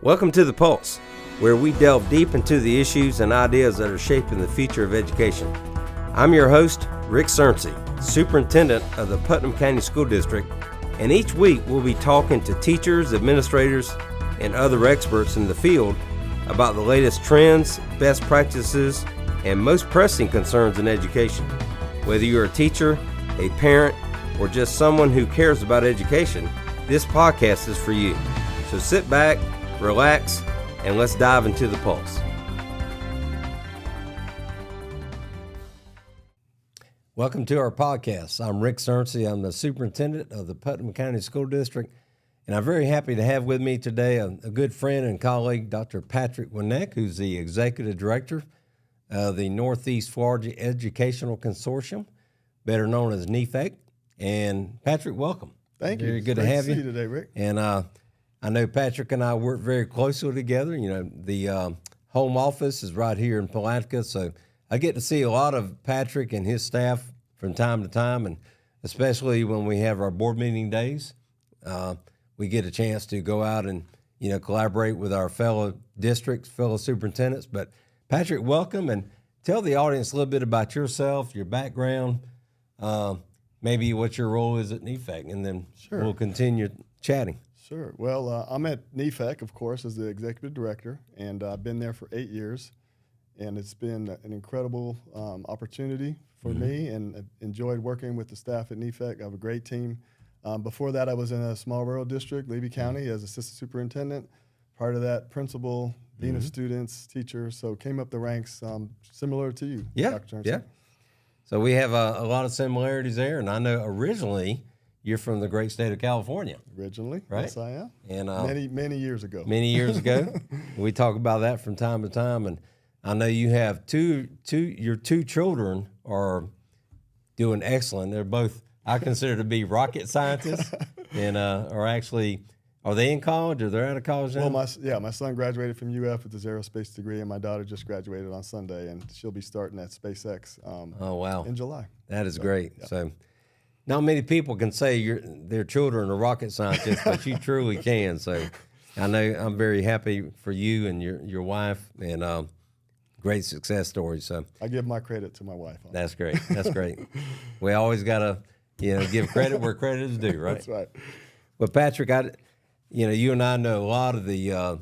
Welcome to The Pulse, where we delve deep into the issues and ideas that are shaping the future of education. I'm your host, Rick Surrency, Superintendent of the Putnam County School District, and each week we'll be talking to teachers, administrators, and other experts in the field about the latest trends, best practices, and most pressing concerns in education. Whether you're a teacher, a parent, or just someone who cares about education, this podcast is for you. So sit back, relax, and let's dive into the pulse. Welcome to our podcast. I'm Rick Surrency. I'm the superintendent of the Putnam County School District, and I'm very happy to have with me today a good friend and colleague, Dr. Patrick Wnek, who's the executive director of the Northeast Florida Educational Consortium, better known as NEFEC. And Patrick, welcome. Thank you. Very good to have you today, Rick. And I know Patrick and I work very closely together. You know, the home office is right here in Palatka, so I get to see a lot of Patrick and his staff from time to time, and especially when we have our board meeting days, we get a chance to go out and, you know, collaborate with our fellow districts, fellow superintendents. But Patrick, welcome, and tell the audience a little bit about yourself, your background, maybe what your role is at NEFEC, and then we'll continue chatting. Sure. Well, I'm at NEFEC, of course, as the executive director, and I've been there for 8 years, and it's been an incredible opportunity for me, and I've enjoyed working with the staff at NEFEC. I have a great team. Before that, I was in a small rural district, Levy County, as assistant superintendent. Part of that, principal, dean of students, teacher, so came up the ranks similar to you, Dr. Surrency. Yeah. So we have a lot of similarities there, and I know originally you're from the great state of California. Originally, right? Yes, I am. And many years ago. Many years ago. We talk about that from time to time, and I know you have your two children are doing excellent. They're both, I consider to be rocket scientists, and are they in college or they're out of college now? Well, my son graduated from UF with his aerospace degree, and my daughter just graduated on Sunday, and she'll be starting at SpaceX in July. That is great. Yeah. So not many people can say their children are rocket scientists, but you truly can. So I know I'm very happy for you and your wife, and great success stories. So I give my credit to my wife. That's great. That's great. We always got to, give credit where credit is due, right? That's right. But Patrick, you and I know a lot of the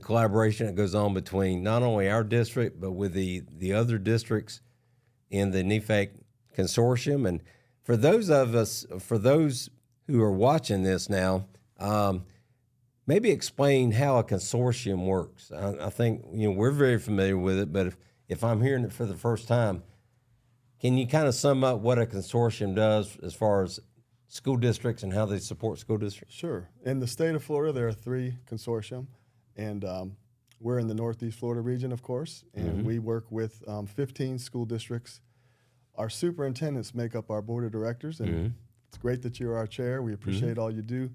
collaboration that goes on between not only our district, but with the other districts in the NEFEC Consortium. And for those who are watching this now, maybe explain how a consortium works. I think, we're very familiar with it, but if I'm hearing it for the first time, can you kind of sum up what a consortium does as far as school districts and how they support school districts? Sure. In the state of Florida, there are 3 consortium, and we're in the Northeast Florida region, of course, and we work with 15 school districts. Our superintendents make up our board of directors, and it's great that you're our chair. We appreciate all you do.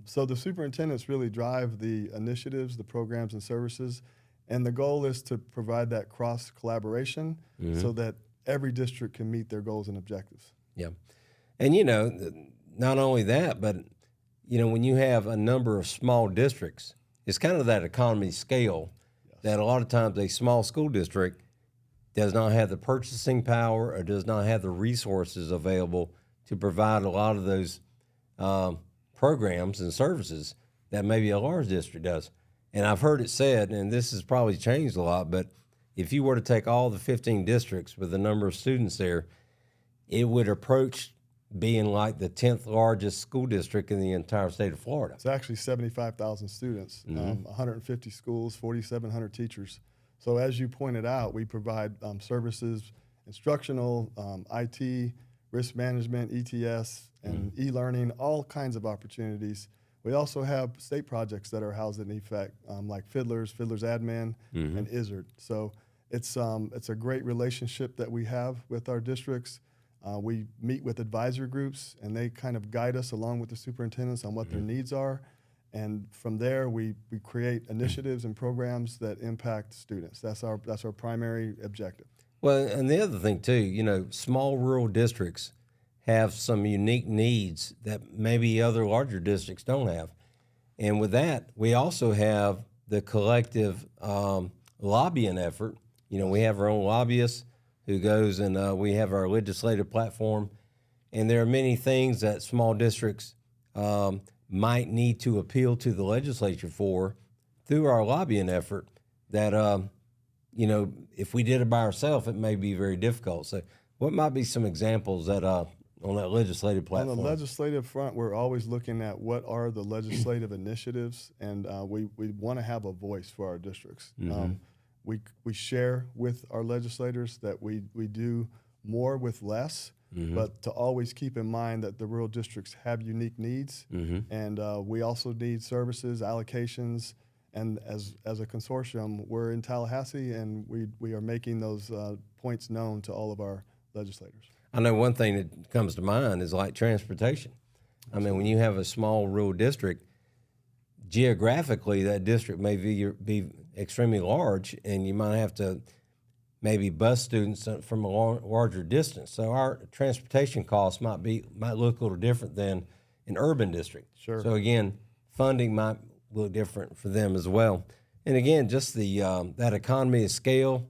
So the superintendents really drive the initiatives, the programs and services, and the goal is to provide that cross-collaboration so that every district can meet their goals and objectives. Yeah. And, not only that, but, when you have a number of small districts, it's kind of that economy scale that a lot of times a small school district does not have the purchasing power or does not have the resources available to provide a lot of those programs and services that maybe a large district does. And I've heard it said, and this has probably changed a lot, but if you were to take all the 15 districts with the number of students there, it would approach being like the 10th largest school district in the entire state of Florida. It's actually 75,000 students, 150 schools, 4,700 teachers. So as you pointed out, we provide services, instructional, IT, risk management, ETS, and e-learning, all kinds of opportunities. We also have state projects that are housed at NEFEC, like Fiddler's Admin, and ISRD. So it's a great relationship that we have with our districts. We meet with advisory groups, and they kind of guide us along with the superintendents on what their needs are. And from there, we create initiatives and programs that impact students. That's our primary objective. Well, and the other thing too, small rural districts have some unique needs that maybe other larger districts don't have. And with that, we also have the collective lobbying effort. You know, we have our own lobbyist who goes and we have our legislative platform. And there are many things that small districts might need to appeal to the legislature for through our lobbying effort that, you know, if we did it by ourselves, it may be very difficult. So what might be some examples that on that legislative platform? On the legislative front, we're always looking at what are the legislative initiatives, and we want to have a voice for our districts. We share with our legislators that we do more with less, but to always keep in mind that the rural districts have unique needs, and we also need services, allocations, and as a consortium, we're in Tallahassee, and we are making those points known to all of our legislators. I know one thing that comes to mind is like transportation. I mean, when you have a small rural district, geographically that district may be extremely large, and you might have to maybe bus students from a larger distance. So our transportation costs might look a little different than an urban district. Sure. So again, funding might look different for them as well. And again, just the that economy of scale,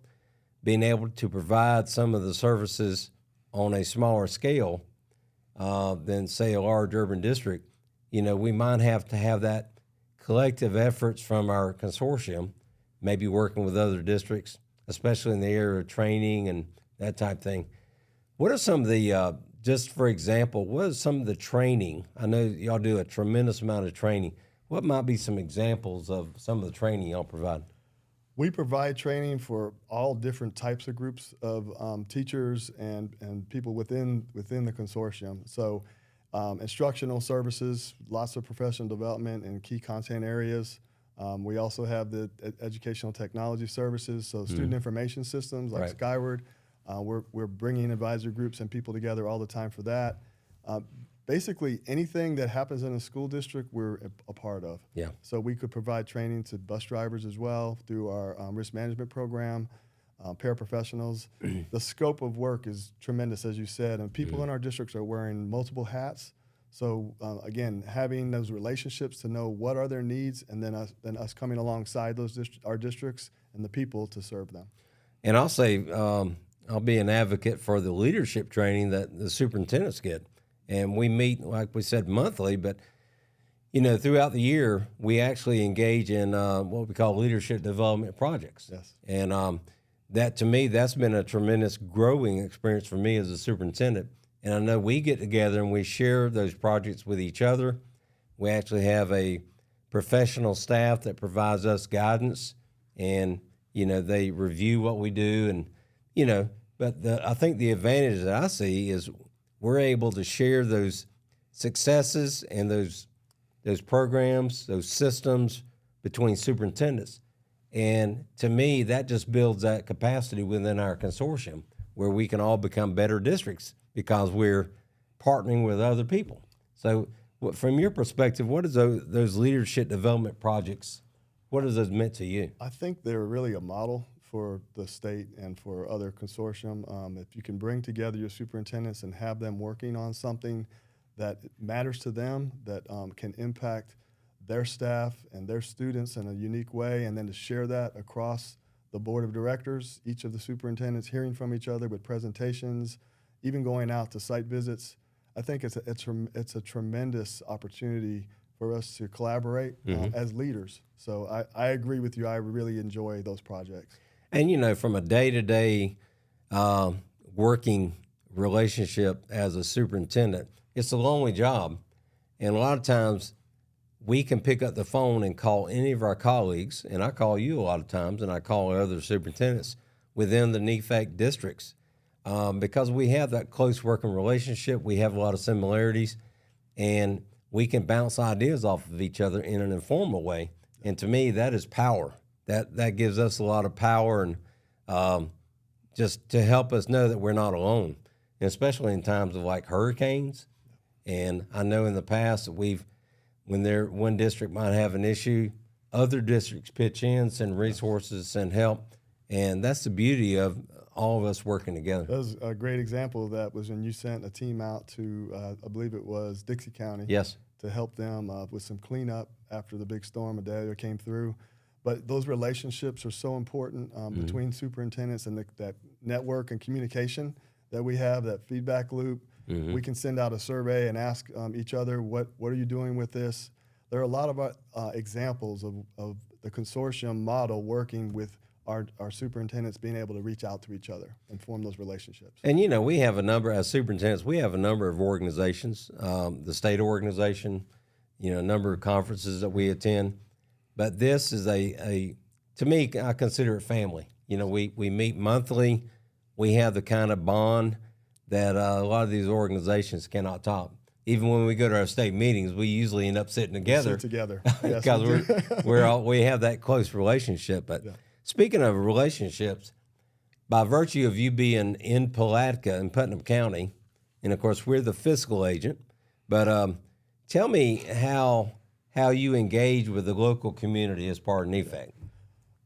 being able to provide some of the services on a smaller scale than, say, a large urban district, you know, we might have to have that collective efforts from our consortium, maybe working with other districts, especially in the area of training and that type of thing. What are some of the, just for example, what is some of the training? I know y'all do a tremendous amount of training. What might be some examples of some of the training y'all provide? We provide training for all different types of groups of teachers and people within the consortium. So instructional services, lots of professional development in key content areas. We also have the educational technology services, so student information systems like Skyward. We're bringing advisory groups and people together all the time for that. Basically, anything that happens in a school district, we're a part of. Yeah. So we could provide training to bus drivers as well through our risk management program, paraprofessionals. The scope of work is tremendous, as you said, and people in our districts are wearing multiple hats. So again, having those relationships to know what are their needs, and then us coming alongside our districts and the people to serve them. And I'll say, I'll be an advocate for the leadership training that the superintendents get. And we meet, like we said, monthly, but, you know, throughout the year, we actually engage in what we call leadership development projects. Yes. And that, to me, that's been a tremendous growing experience for me as a superintendent. And I know we get together and we share those projects with each other. We actually have a professional staff that provides us guidance, and, you know, they review what we do. And, you know, but I think the advantage that I see is we're able to share those successes and those programs, those systems between superintendents. And to me, that just builds that capacity within our consortium where we can all become better districts because we're partnering with other people. So from your perspective, what is those leadership development projects, what has those meant to you? I think they're really a model for the state and for other consortium. If you can bring together your superintendents and have them working on something that matters to them, that can impact their staff and their students in a unique way, and then to share that across the board of directors, each of the superintendents hearing from each other with presentations, even going out to site visits, I think it's a tremendous opportunity for us to collaborate as leaders. So I agree with you. I really enjoy those projects. And, you know, from a day-to-day working relationship as a superintendent, it's a lonely job. And a lot of times we can pick up the phone and call any of our colleagues, and I call you a lot of times, and I call other superintendents within the NEFEC districts because we have that close working relationship. We have a lot of similarities, and we can bounce ideas off of each other in an informal way. And to me, that is power. That gives us a lot of power, and just to help us know that we're not alone, and especially in times of like hurricanes. And I know in the past that when one district might have an issue, other districts pitch in, send resources, send help, and that's the beauty of all of us working together. That was a great example of that was when you sent a team out to, I believe it was Dixie County. Yes. to help them with some cleanup after the big storm Idalia came through. But those relationships are so important between superintendents and that network and communication that we have, that feedback loop. We can send out a survey and ask each other, what are you doing with this? There are a lot of examples of the consortium model working with our superintendents being able to reach out to each other and form those relationships. And, you know, we have a number, as superintendents, we have a number of organizations, the state organization, you know, a number of conferences that we attend. But this is to me, I consider it family. You know, we meet monthly. We have the kind of bond that a lot of these organizations cannot top. Even when we go to our state meetings, we usually end up sitting together. Sit together. Yes, because we have that close relationship. But speaking of relationships, by virtue of you being in Palatka in Putnam County, and of course we're the fiscal agent, but tell me how you engage with the local community as part of NEFEC.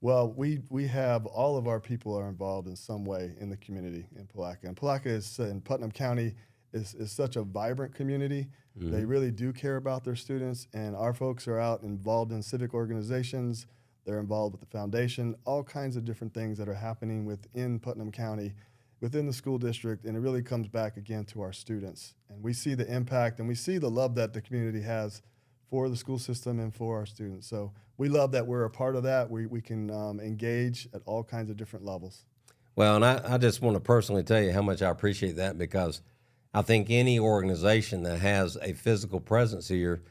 Well, we have all of our people are involved in some way in the community in Palatka. And Palatka is in Putnam County is such a vibrant community. They really do care about their students, and our folks are out involved in civic organizations. They're involved with the foundation, all kinds of different things that are happening within Putnam County, within the school district, and it really comes back again to our students. And we see the impact and we see the love that the community has for the school system and for our students. So we love that we're a part of that. We can engage at all kinds of different levels. Well, and I just want to personally tell you how much I appreciate that, because I think any organization that has a physical presence here,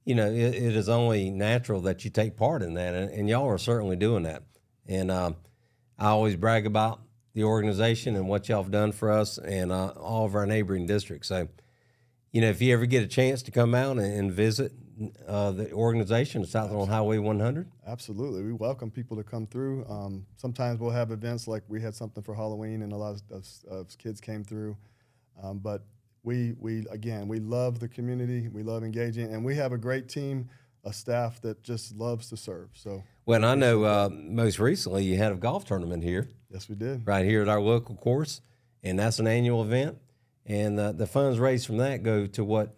you know, it is only natural that you take part in that, and y'all are certainly doing that. And I always brag about the organization and what y'all have done for us and all of our neighboring districts. So, you know, if you ever get a chance to come out and visit the organization, South on Highway 100. Absolutely. We welcome people to come through. Sometimes we'll have events like we had something for Halloween and a lot of kids came through. But we love the community. We love engaging, and we have a great team, a staff that just loves to serve. So, well, I know most recently you had a golf tournament here. Yes, we did. Right here at our local course, and that's an annual event. And the funds raised from that go to what?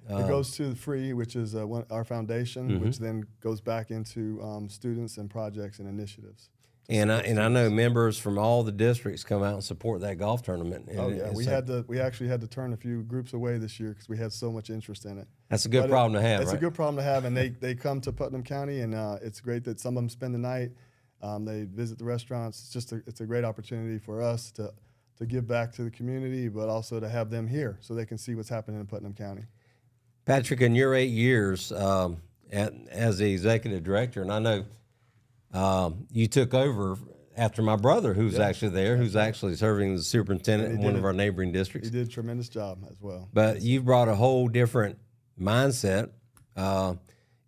It goes to the free, which is our foundation, which then goes back into students and projects and initiatives. And I know members from all the districts come out and support that golf tournament. And oh yeah, we actually had to turn a few groups away this year because we had so much interest in it. That's a good problem to have. It's right? a good problem to have, and they come to Putnam County, and it's great that some of them spend the night. They visit the restaurants. It's a great opportunity for us to give back to the community, but also to have them here so they can see what's happening in Putnam County. Patrick, in your 8 years as the executive director, and I know you took over after my brother, who's actually there, who's actually serving as superintendent in one of our neighboring districts. He did a tremendous job as well. But you've brought a whole different mindset, and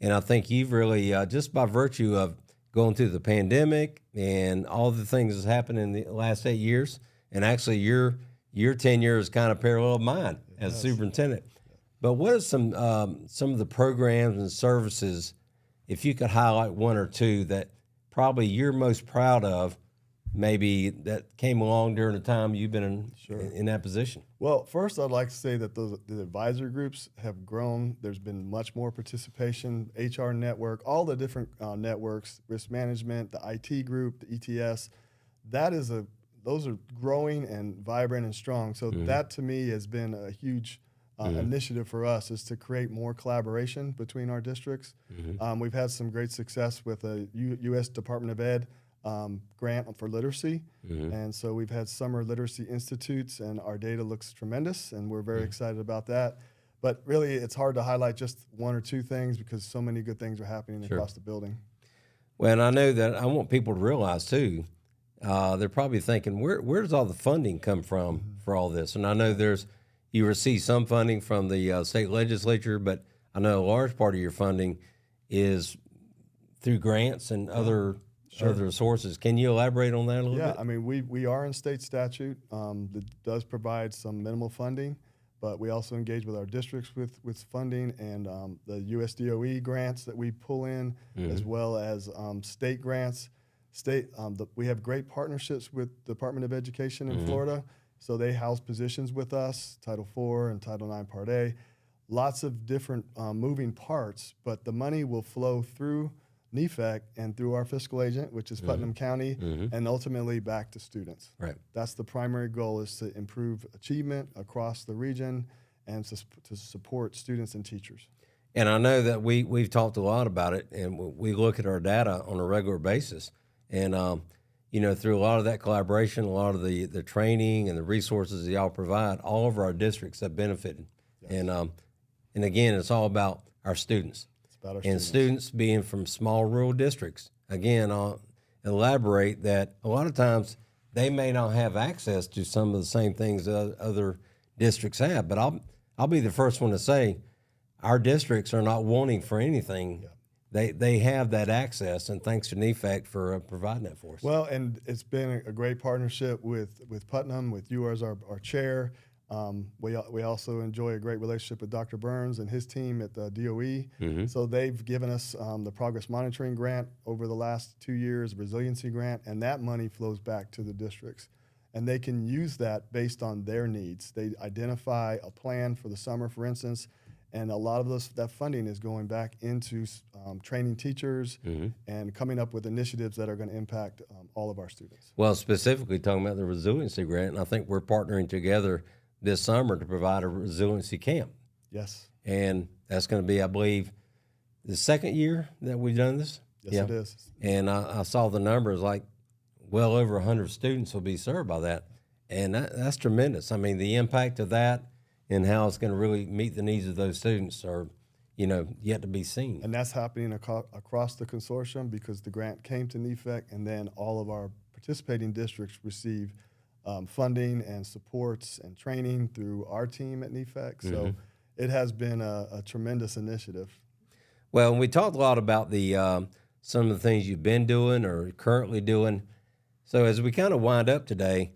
I think you've really, just by virtue of going through the pandemic and all the things that's happened in the last 8 years, and actually your tenure is kind of parallel to mine as superintendent. But what are some of the programs and services, if you could highlight one or two that probably you're most proud of, maybe that came along during the time you've been in that position? Well, first I'd like to say that the advisory groups have grown. There's been much more participation, HR network, all the different networks, risk management, the IT group, the ETS. Those are growing and vibrant and strong. So that to me has been a huge initiative for us, is to create more collaboration between our districts. We've had some great success with a U.S. Department of Ed grant for literacy. And so we've had summer literacy institutes, and our data looks tremendous, and we're very excited about that. But really, it's hard to highlight just one or two things because so many good things are happening across the building. Well, and I know that I want people to realize, too, they're probably thinking, where does all the funding come from for all this? And I know you receive some funding from the state legislature, but I know a large part of your funding is through grants and other sources. Can you elaborate on that a little bit? Yeah, I mean, we are in state statute that does provide some minimal funding, but we also engage with our districts with funding and the USDOE grants that we pull in, as well as state grants. We have great partnerships with the Department of Education in Florida. So they house positions with us, Title IV and Title IX Part A. lots of different moving parts, but the money will flow through NEFEC and through our fiscal agent, which is Putnam County, and ultimately back to students. Right. That's the primary goal, is to improve achievement across the region and to support students and teachers. And I know that we've talked a lot about it, and we look at our data on a regular basis. And, through a lot of that collaboration, a lot of the training and the resources that y'all provide, all of our districts have benefited. Yes. And again, it's all about our students. It's about our and students being from small rural districts. Again, I'll elaborate that a lot of times they may not have access to some of the same things that other districts have. But I'll be the first one to say our districts are not wanting for anything. Yeah. They have that access, and thanks to NEFEC for providing that for us. Well, and it's been a great partnership with Putnam, with you as our chair. We also enjoy a great relationship with Dr. Burns and his team at the DOE. So they've given us the progress monitoring grant over the last 2 years, resiliency grant, and that money flows back to the districts. And they can use that based on their needs. They identify a plan for the summer, for instance, and a lot of that funding is going back into training teachers and coming up with initiatives that are going to impact all of our students. Well, specifically talking about the resiliency grant, and I think we're partnering together this summer to provide a resiliency camp. Yes. And that's going to be, I believe, the second year that we've done this. Yes, it is. And I saw the numbers, like well over 100 students will be served by that. And that's tremendous. I mean, the impact of that and how it's going to really meet the needs of those students are, yet to be seen. And that's happening across the consortium because the grant came to NEFEC, and then all of our participating districts receive funding and supports and training through our team at NEFEC. So it has been a tremendous initiative. Well, we talked a lot about the some of the things you've been doing or currently doing. So as we kind of wind up today,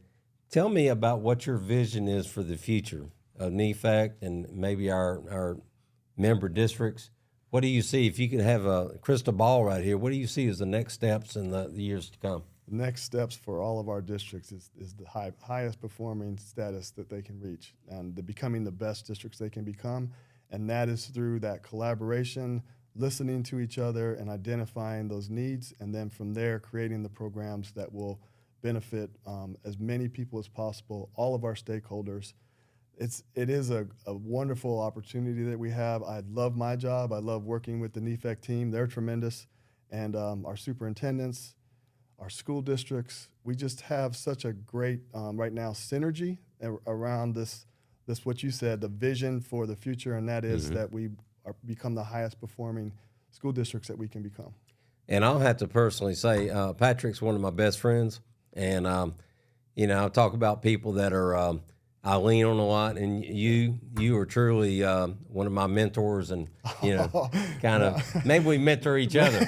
tell me about what your vision is for the future of NEFEC and maybe our member districts. What do you see, if you could have a crystal ball right here, what do you see as the next steps in the years to come? The next steps for all of our districts is the highest performing status that they can reach and becoming the best districts they can become. And that is through that collaboration, listening to each other and identifying those needs, and then from there creating the programs that will benefit as many people as possible, all of our stakeholders. It is a wonderful opportunity that we have. I love my job. I love working with the NEFEC team. They're tremendous. And our superintendents, our school districts, we just have such a great, right now, synergy around this what you said, the vision for the future, and that is that we become the highest performing school districts that we can become. And I'll have to personally say, Patrick's one of my best friends. And, I'll talk about people that are I lean on a lot, and you are truly one of my mentors, and kind of maybe we mentor each other.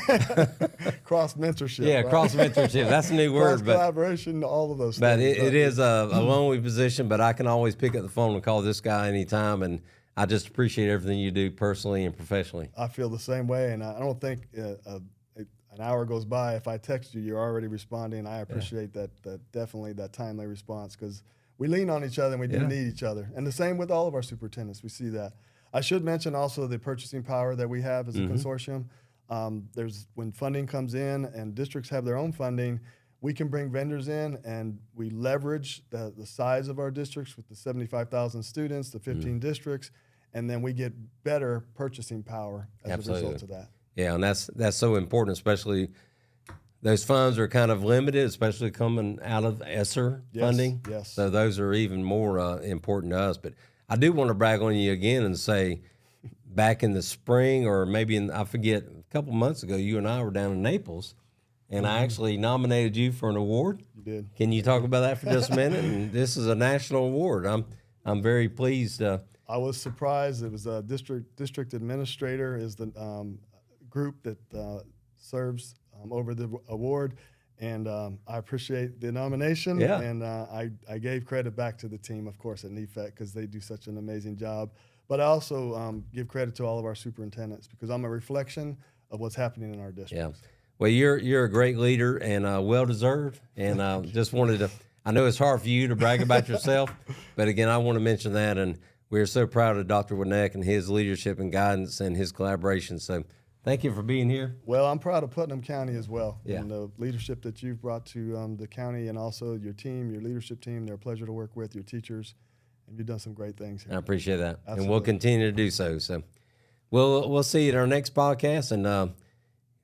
Cross mentorship. Yeah, right? cross mentorship. That's a new word, cross collaboration, all of those. But things. it is a lonely position. But I can always pick up the phone and call this guy anytime, and I just appreciate everything you do personally and professionally. I feel the same way, and I don't think an hour goes by if I text you, you're already responding. I appreciate that definitely that timely response, because we lean on each other and we do need each other. And the same with all of our superintendents. We see that. I should mention also the purchasing power that we have as a consortium. When funding comes in and districts have their own funding, we can bring vendors in and we leverage the size of our districts with the 75,000 students, the 15 districts, and then we get better purchasing power as a result of that. Yeah, and that's so important, especially those funds are kind of limited, especially coming out of ESSER funding. Yes. So those are even more important to us. But I do want to brag on you again and say, back in the spring, or maybe I forget, a couple months ago, you and I were down in Naples, and I actually nominated you for an award. You did. Can you talk about that for just a minute? And this is a national award. I'm very pleased. I was surprised. It was a district administrator is the group that serves over the award, and I appreciate the nomination. Yeah. And I gave credit back to the team, of course, at NEFEC, because they do such an amazing job. But I also give credit to all of our superintendents, because I'm a reflection of what's happening in our district. Yeah. Well, you're a great leader and well deserved. And just wanted to. I know it's hard for you to brag about yourself, but again, I want to mention that. And we're so proud of Dr. Wnek and his leadership and guidance and his collaboration. So thank you for being here. Well, I'm proud of Putnam County as well. Yeah. And the leadership that you've brought to the county, and also your team, your leadership team. They're a pleasure to work with, your teachers, and you've done some great things here. I appreciate that. Absolutely. And we'll continue to do so. So we'll see you at our next podcast. And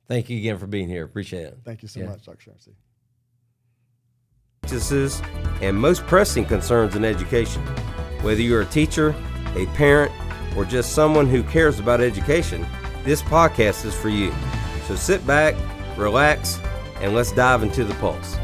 thank you again for being here. Appreciate it. Thank you so much, Dr. Surrency. Practices and most pressing concerns in education. Whether you're a teacher, a parent, or just someone who cares about education, this podcast is for you. So sit back, relax, and let's dive into the pulse.